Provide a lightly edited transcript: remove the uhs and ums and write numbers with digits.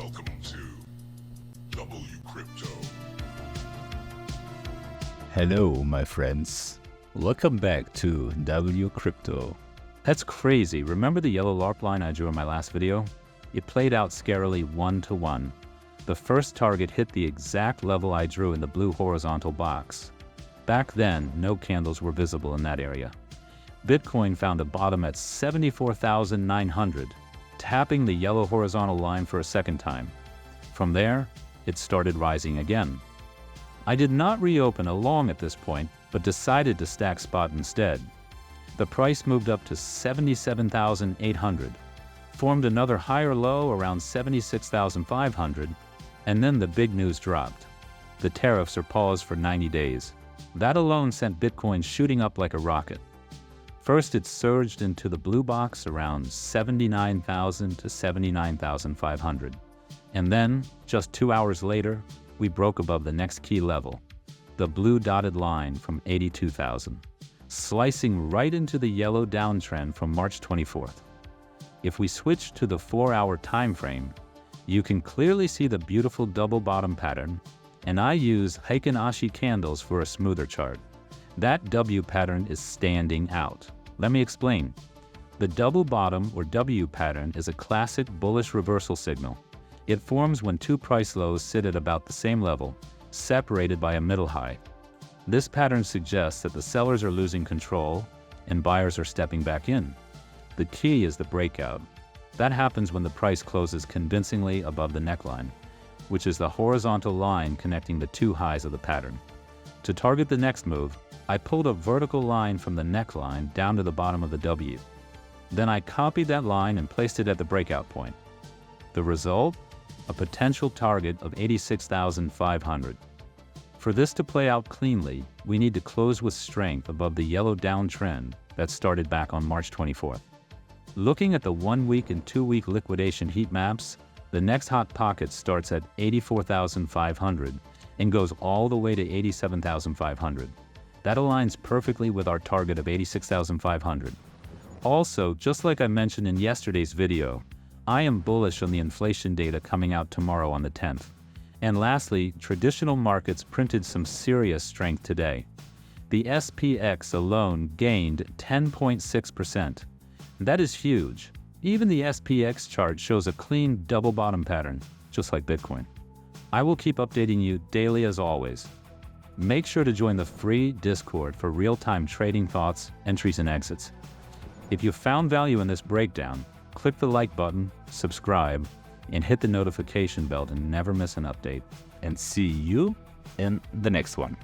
Welcome to WCrypto. Hello, my friends. Welcome back to WCrypto. That's crazy. Remember the yellow LARP line I drew in my last video? It played out scarily 1-to-1. The first target hit the exact level I drew in the blue horizontal box. Back then, no candles were visible in that area. Bitcoin found a bottom at 74,900, tapping the yellow horizontal line for a second time. From there, it started rising again. I did not reopen a long at this point, but decided to stack spot instead. The price moved up to 77,800, formed another higher low around 76,500, and then the big news dropped. The tariffs are paused for 90 days. That alone sent Bitcoin shooting up like a rocket. First, it surged into the blue box around 79,000 to 79,500. And then, just 2 hours later, we broke above the next key level, the blue dotted line from 82,000, slicing right into the yellow downtrend from March 24th. If we switch to the 4-hour time frame, you can clearly see the beautiful double bottom pattern, and I use Heiken Ashi candles for a smoother chart. That W pattern is standing out. Let me explain. The double bottom or W pattern is a classic bullish reversal signal. It forms when two price lows sit at about the same level, separated by a middle high. This pattern suggests that the sellers are losing control and buyers are stepping back in. The key is the breakout. That happens when the price closes convincingly above the neckline, which is the horizontal line connecting the two highs of the pattern. To target the next move, I pulled a vertical line from the neckline down to the bottom of the W. Then I copied that line and placed it at the breakout point. The result? A potential target of 86,500. For this to play out cleanly, we need to close with strength above the yellow downtrend that started back on March 24th. Looking at the 1-week and 2-week liquidation heat maps, the next hot pocket starts at 84,500 and goes all the way to 87,500. That aligns perfectly with our target of 86,500. Also, just like I mentioned in yesterday's video, I am bullish on the inflation data coming out tomorrow on the 10th. And lastly, traditional markets printed some serious strength today. The SPX alone gained 10.6%. That is huge. Even the SPX chart shows a clean double bottom pattern, just like Bitcoin. I will keep updating you daily as always. Make sure to join the free Discord for real-time trading thoughts, entries, and exits. If you found value in this breakdown, click the like button, subscribe, and hit the notification bell to never miss an update. And see you in the next one.